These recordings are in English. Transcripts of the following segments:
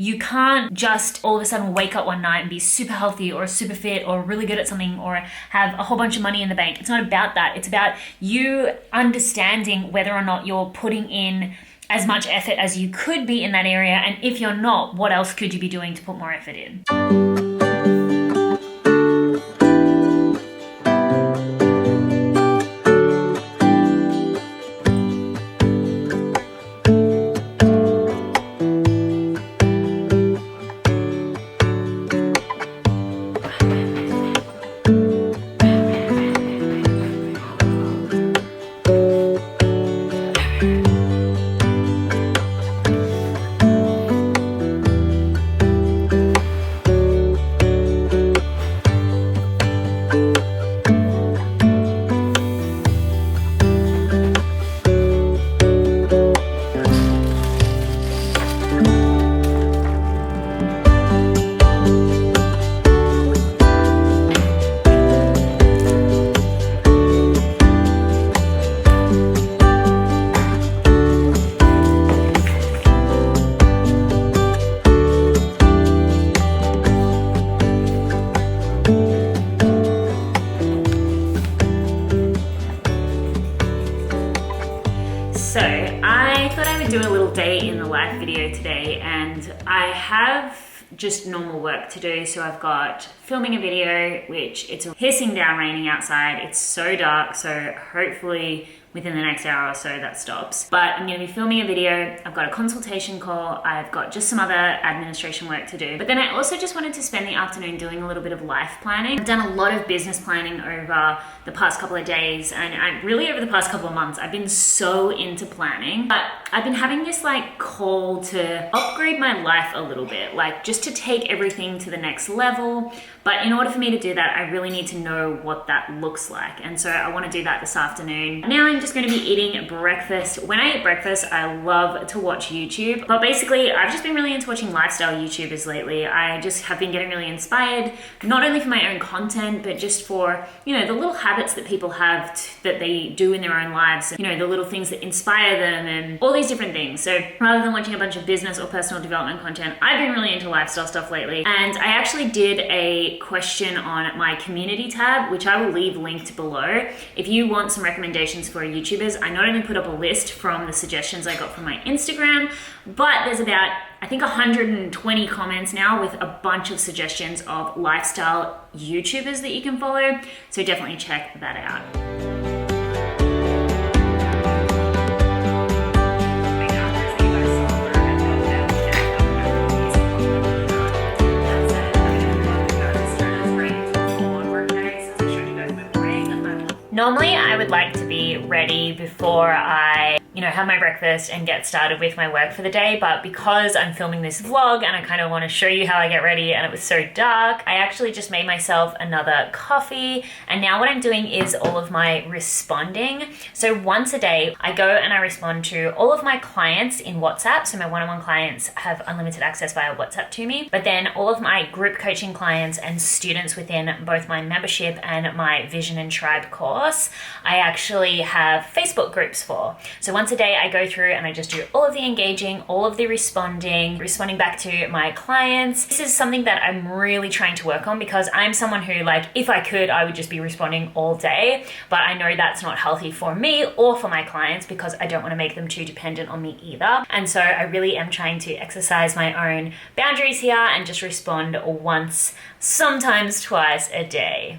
You can't just all of a sudden wake up one night and be super healthy or super fit or really good at something or have a whole bunch of money in the bank. It's not about that. It's about you understanding whether or not you're putting in as much effort as you could be in that area. And if you're not, what else could you be doing to put more effort in? So I thought I would do a little day in the life video today, and I have just normal work to do. So I've got filming a video, which it's hissing down raining outside. It's so dark, so hopefully within the next hour or so that stops. But I'm going to be filming a video. I've got a consultation call. I've got just some other administration work to do. But then I also just wanted to spend the afternoon doing a little bit of life planning. I've done a lot of business planning over the past couple of days, and really over the past couple of months, I've been so into planning. But I've been having this like call to upgrade my life a little bit, like just to take everything to the next level. But in order for me to do that, I really need to know what that looks like. And so I want to do that this afternoon. Now I'm just going to be eating breakfast. When I eat breakfast, I love to watch YouTube. But basically, I've just been really into watching lifestyle YouTubers lately. I just have been getting really inspired, not only for my own content, but just for, you know, the little habits that people have that they do in their own lives. And, you know, the little things that inspire them and all these different things. So rather than watching a bunch of business or personal development content, I've been really into lifestyle stuff lately. And I actually did a question on my community tab, which I will leave linked below. If you want some recommendations for YouTubers, I not only put up a list from the suggestions I got from my Instagram, but there's about, I think, 120 comments now with a bunch of suggestions of lifestyle YouTubers that you can follow. So definitely check that out. Normally, I would like to be ready before I, have my breakfast and get started with my work for the day. But because I'm filming this vlog and I kind of want to show you how I get ready and it was so dark, I actually just made myself another coffee. And now what I'm doing is all of my responding. So once a day, I go and I respond to all of my clients in WhatsApp. So my one-on-one clients have unlimited access via WhatsApp to me. But then all of my group coaching clients and students within both my membership and my Vision and Tribe course, I actually have Facebook groups for. So once a day I go through and I just do all of the engaging, all of the responding back to my clients. This is something that I'm really trying to work on because I'm someone who, like, if I could, I would just be responding all day, but I know that's not healthy for me or for my clients because I don't want to make them too dependent on me either. And so I really am trying to exercise my own boundaries here and just respond once, sometimes twice a day.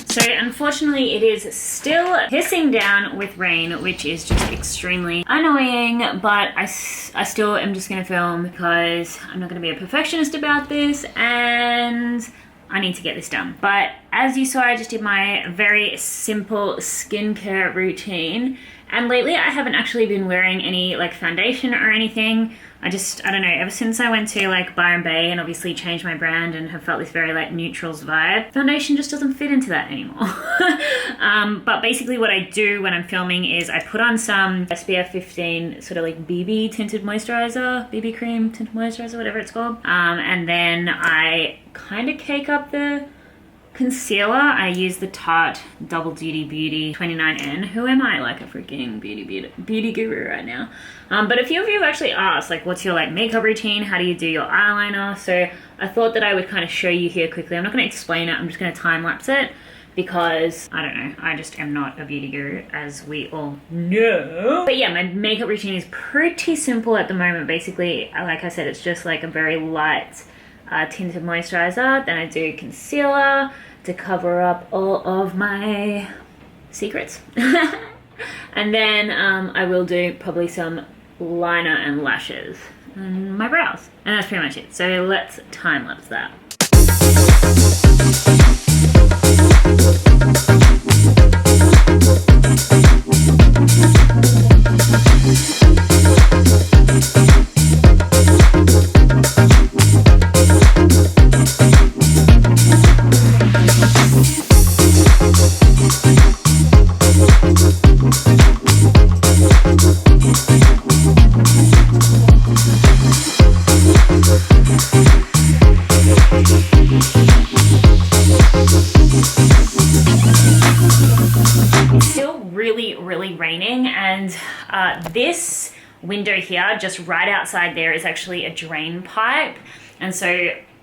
So unfortunately it is still hissing down with rain, which is just extremely annoying, but I still am just gonna film because I'm not gonna be a perfectionist about this and I need to get this done. But as you saw, I just did my very simple skincare routine And lately I haven't actually been wearing any like foundation or anything. I don't know, ever since I went to like Byron Bay and obviously changed my brand and have felt this very like neutrals vibe, foundation just doesn't fit into that anymore. But basically what I do when I'm filming is I put on some SPF 15 sort of like BB tinted moisturizer, BB cream tinted moisturizer, whatever it's called. And then I kind of cake up the concealer. I use the Tarte Double Duty Beauty 29N. Who am I, like a freaking beauty guru right now? But a few of you have actually asked, like, what's your like makeup routine? How do you do your eyeliner? So I thought that I would kind of show you here quickly. I'm not going to explain it. I'm just going to time lapse it because I don't know. I just am not a beauty guru, as we all know. But yeah, my makeup routine is pretty simple at the moment. Basically, like I said, it's just like a very light tinted moisturizer. Then I do concealer to cover up all of my secrets. And then I will do probably some liner and lashes and my brows. And that's pretty much it. So let's time lapse that. Really raining, and this window here just right outside there is actually a drain pipe, and so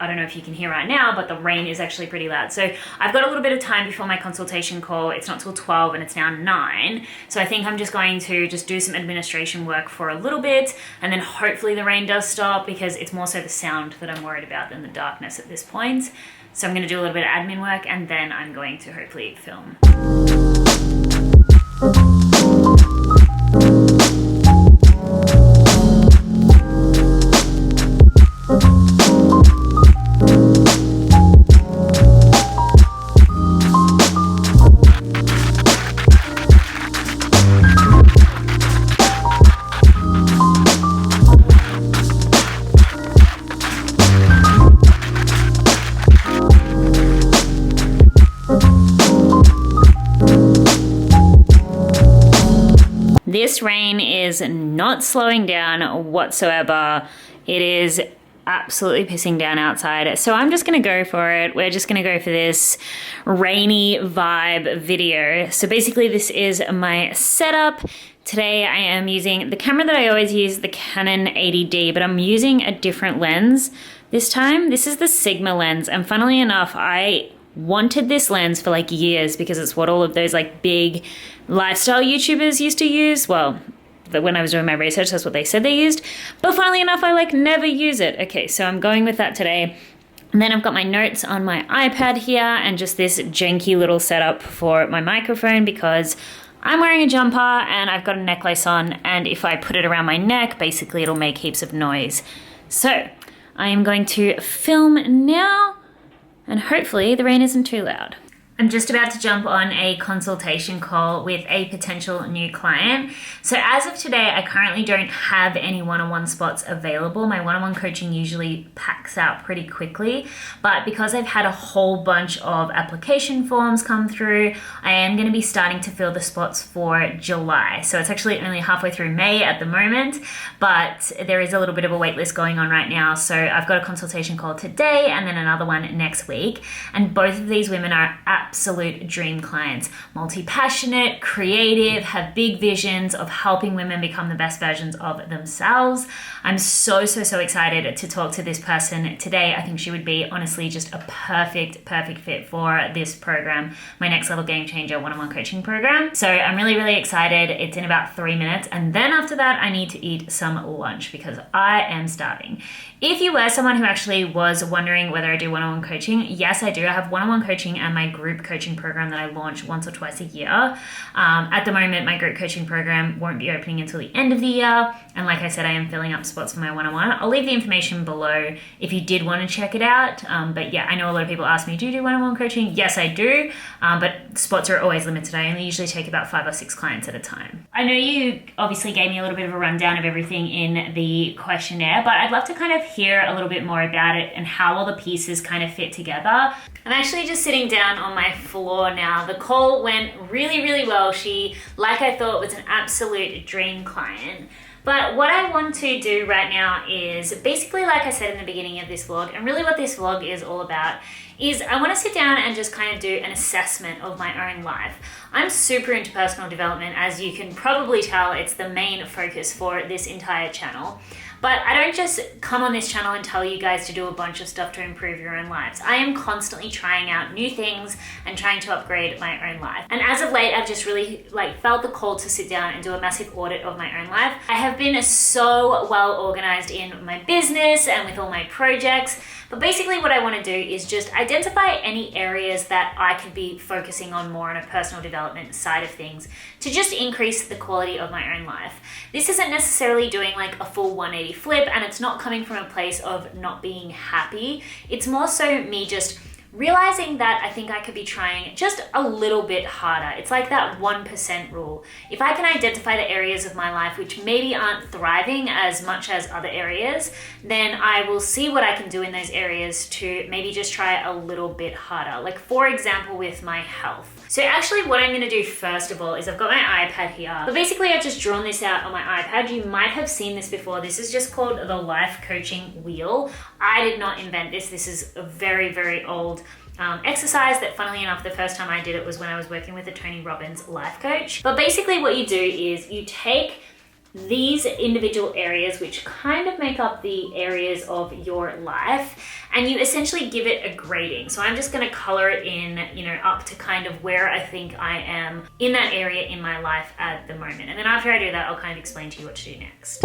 I don't know if you can hear right now, but the rain is actually pretty loud. So I've got a little bit of time before my consultation call. It's not till 12 and it's now 9, so I think I'm just going to just do some administration work for a little bit, and then hopefully the rain does stop, because it's more so the sound that I'm worried about than the darkness at this point. So I'm going to do a little bit of admin work, and then I'm going to hopefully film. This rain is not slowing down whatsoever. It is absolutely pissing down outside. So I'm just gonna go for it. We're just gonna go for this rainy vibe video. So basically this is my setup. Today I am using the camera that I always use, the Canon 80D, but I'm using a different lens this time. This is the Sigma lens, and funnily enough, I wanted this lens for like years because it's what all of those like big lifestyle YouTubers used to use. Well, when I was doing my research, that's what they said they used. But funnily enough, I like never use it. Okay, so I'm going with that today. And then I've got my notes on my iPad here and just this janky little setup for my microphone because I'm wearing a jumper and I've got a necklace on, and if I put it around my neck, basically it'll make heaps of noise. So I am going to film now, and hopefully the rain isn't too loud. I'm just about to jump on a consultation call with a potential new client. So as of today, I currently don't have any one-on-one spots available. My one-on-one coaching usually packs out pretty quickly, but because I've had a whole bunch of application forms come through, I am going to be starting to fill the spots for July. So it's actually only halfway through May at the moment, but there is a little bit of a wait list going on right now. So I've got a consultation call today and then another one next week. And both of these women are absolute dream clients, multi-passionate, creative, have big visions of helping women become the best versions of themselves. I'm so excited to talk to this person today. I think she would be honestly just a perfect fit for this program, my Next Level Game Changer one-on-one coaching program. So I'm really excited. It's in about 3 minutes, and then after that I need to eat some lunch because I am starving. If you were someone who actually was wondering whether I do one-on-one coaching, yes I do. I have one-on-one coaching and my group group coaching program that I launch once or twice a year. At the moment, my group coaching program won't be opening until the end of the year. And like I said, I am filling up spots for my one-on-one. I'll leave the information below if you did want to check it out. But yeah, I know a lot of people ask me, do you do one-on-one coaching? Yes, I do. But spots are always limited. I only usually take about 5 or 6 clients at a time. I know you obviously gave me a little bit of a rundown of everything in the questionnaire, but I'd love to kind of hear a little bit more about it and how all the pieces kind of fit together. I'm actually just sitting down on my floor now. The call went really, really well. She, like I thought, was an absolute dream client. But what I want to do right now is basically, like I said in the beginning of this vlog, and really what this vlog is all about, is I want to sit down and just kind of do an assessment of my own life. I'm super into personal development. As you can probably tell, it's the main focus for this entire channel. But I don't just come on this channel and tell you guys to do a bunch of stuff to improve your own lives. I am constantly trying out new things and trying to upgrade my own life. And as of late, I've just really felt the call to sit down and do a massive audit of my own life. I have been so well organized in my business and with all my projects. But basically what I want to do is just identify any areas that I could be focusing on more on a personal development side of things to just increase the quality of my own life. This isn't necessarily doing like a full 180 flip, and it's not coming from a place of not being happy. It's more so me just realizing that I think I could be trying just a little bit harder. It's like that 1% rule. If I can identify the areas of my life which maybe aren't thriving as much as other areas, then I will see what I can do in those areas to maybe just try a little bit harder. Like for example, with my health. So actually what I'm gonna do first of all is I've got my iPad here. But basically I've just drawn this out on my iPad. You might have seen this before. This is just called the Life Coaching Wheel. I did not invent this. This is a very, very old exercise that, funnily enough, the first time I did it was when I was working with a Tony Robbins life coach. But basically what you do is you take these individual areas which kind of make up the areas of your life, and you essentially give it a grading. So I'm just going to color it in, up to kind of where I think I am in that area in my life at the moment. And then after I do that, I'll kind of explain to you what to do next.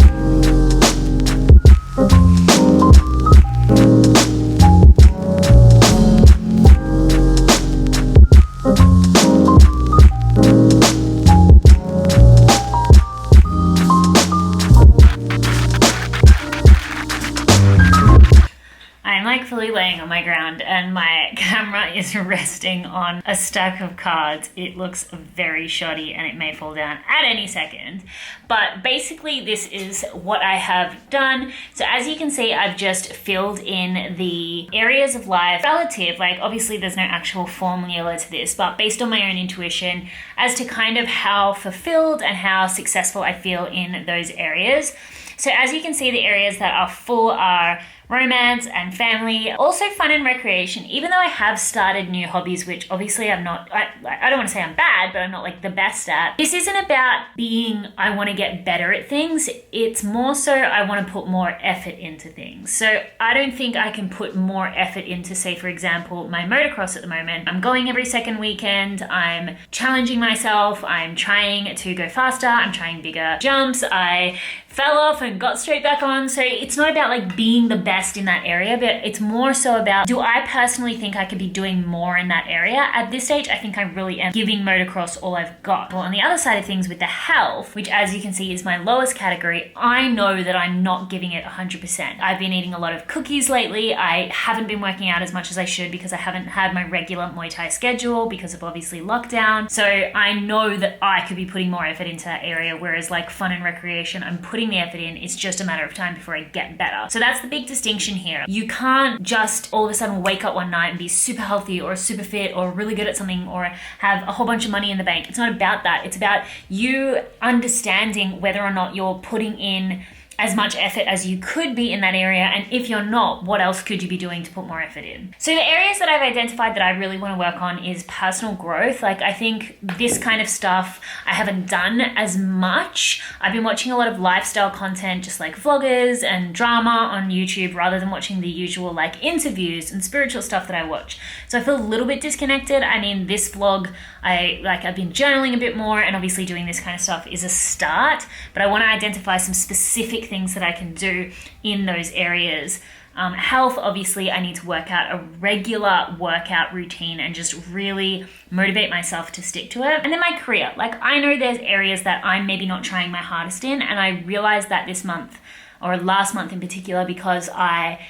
Fully laying on my ground and my camera is resting on a stack of cards. It looks very shoddy and it may fall down at any second. But basically this is what I have done. So as you can see, I've just filled in the areas of life relative, like obviously there's no actual formula to this, but based on my own intuition as to kind of how fulfilled and how successful I feel in those areas. So as you can see, the areas that are full are romance and family, also fun and recreation. Even though I have started new hobbies, which obviously I'm not, I don't want to say I'm bad, but I'm not like the best at. This isn't about being, I want to get better at things. It's more so I want to put more effort into things. So I don't think I can put more effort into, say, for example, my motocross at the moment. I'm going every second weekend. I'm challenging myself. I'm trying to go faster. I'm trying bigger jumps. I fell off and got straight back on. So it's not about like being the best in that area, but it's more so about, do I personally think I could be doing more in that area? At this stage, I think I really am giving motocross all I've got. Well, on the other side of things with the health, which as you can see is my lowest category, I know that I'm not giving it 100%. I've been eating a lot of cookies lately. I haven't been working out as much as I should because I haven't had my regular Muay Thai schedule because of obviously lockdown. So I know that I could be putting more effort into that area, whereas like fun and recreation, I'm putting the effort in. It's just a matter of time before I get better. So that's the big distinction here. You can't just all of a sudden wake up one night and be super healthy or super fit or really good at something or have a whole bunch of money in the bank. It's not about that. It's about you understanding whether or not you're putting in as much effort as you could be in that area, and if you're not, what else could you be doing to put more effort in? So the areas that I've identified that I really want to work on is personal growth. Like I think this kind of stuff I haven't done as much. I've been watching a lot of lifestyle content, just like vloggers and drama on YouTube, rather than watching the usual like interviews and spiritual stuff that I watch. So I feel a little bit disconnected. I mean, this vlog, I've been journaling a bit more, and obviously doing this kind of stuff is a start, but I want to identify some specific things that I can do in those areas Health, obviously, I need to work out a regular workout routine and just really motivate myself to stick to it. And then my career, like I know there's areas that I'm maybe not trying my hardest in, and I realized that this month, or last month in particular, because I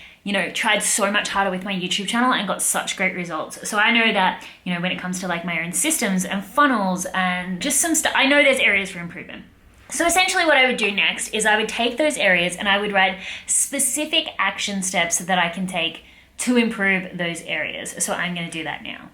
tried so much harder with my YouTube channel and got such great results. So I know that, when it comes to like my own systems and funnels and just some stuff, I know there's areas for improvement. So essentially what I would do next is I would take those areas and I would write specific action steps that I can take to improve those areas. So I'm going to do that now.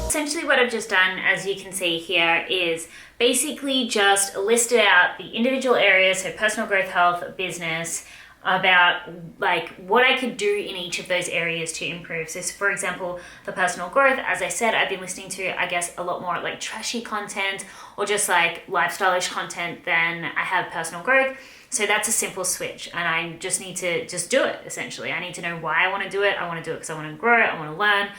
Essentially what I've just done, as you can see here, is basically just listed out the individual areas, so personal growth, health, business, about like what I could do in each of those areas to improve. So for example, for personal growth, as I said, I've been listening to, I guess, a lot more like trashy content or just like lifestyle-ish content than I have personal growth. So that's a simple switch, and I just need to just do it, essentially. I need to know why I want to do it. I want to do it because I want to grow, I want to learn,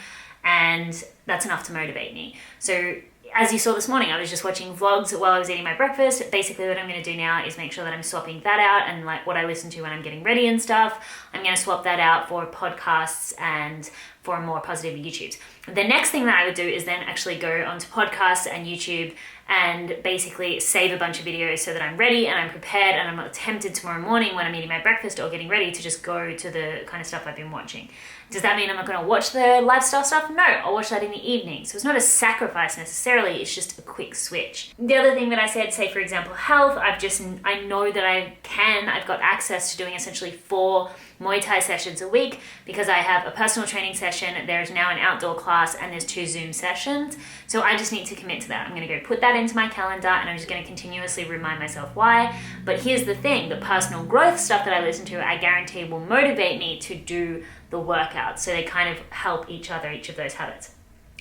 and that's enough to motivate me. So as you saw this morning, I was just watching vlogs while I was eating my breakfast. Basically what I'm going to do now is make sure that I'm swapping that out, and like what I listen to when I'm getting ready and stuff, I'm going to swap that out for podcasts and for more positive YouTubes. The next thing that I would do is then actually go onto podcasts and YouTube and basically save a bunch of videos so that I'm ready and I'm prepared and I'm not tempted tomorrow morning when I'm eating my breakfast or getting ready to just go to the kind of stuff I've been watching. Does that mean I'm not going to watch the lifestyle stuff? No, I'll watch that in the evening. So it's not a sacrifice necessarily, it's just a quick switch. The other thing that I said, say for example, health, I know that I've got access to doing essentially 4 Muay Thai sessions a week because I have a personal training session, there's now an outdoor class, and there's 2 Zoom sessions. So I just need to commit to that. I'm going to go put that into my calendar, and I'm just going to continuously remind myself why. But here's the thing, the personal growth stuff that I listen to, I guarantee will motivate me to do the workouts. So they kind of help each other, each of those habits.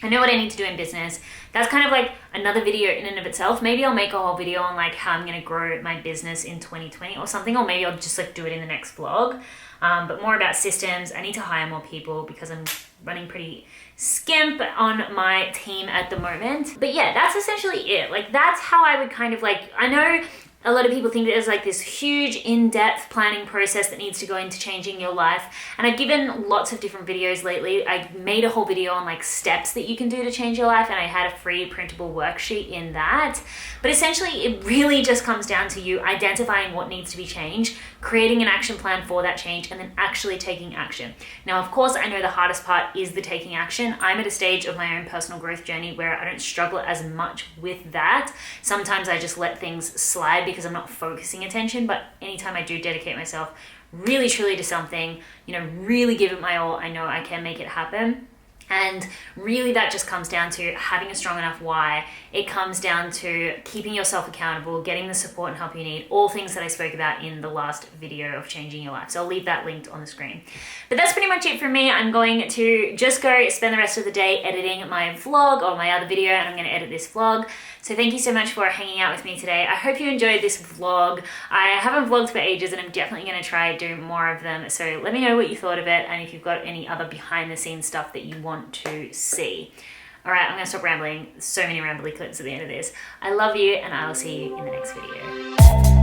I know what I need to do in business. That's kind of like another video in and of itself. Maybe I'll make a whole video on like how I'm going to grow my business in 2020 or something, or maybe I'll just like do it in the next vlog. But more about systems. I need to hire more people because I'm running pretty skimp on my team at the moment. But yeah, that's essentially it. Like that's how I would kind of like, I know a lot of people think that there's like this huge in-depth planning process that needs to go into changing your life. And I've given lots of different videos lately. I made a whole video on like steps that you can do to change your life, and I had a free printable worksheet in that. But essentially it really just comes down to you identifying what needs to be changed, creating an action plan for that change, and then actually taking action. Now, of course, I know the hardest part is the taking action. I'm at a stage of my own personal growth journey where I don't struggle as much with that. Sometimes I just let things slide because I'm not focusing attention, but anytime I do dedicate myself really truly to something, really give it my all, I know I can make it happen. And really that just comes down to having a strong enough why. It comes down to keeping yourself accountable, getting the support and help you need, all things that I spoke about in the last video of changing your life. So I'll leave that linked on the screen. But that's pretty much it from me. I'm going to just go spend the rest of the day editing my vlog or my other video, and I'm going to edit this vlog. So thank you so much for hanging out with me today. I hope you enjoyed this vlog. I haven't vlogged for ages and I'm definitely going to try do more of them. So let me know what you thought of it and if you've got any other behind the scenes stuff that you want to see. All right, I'm going to stop rambling. So many rambly clips at the end of this. I love you, and I will see you in the next video.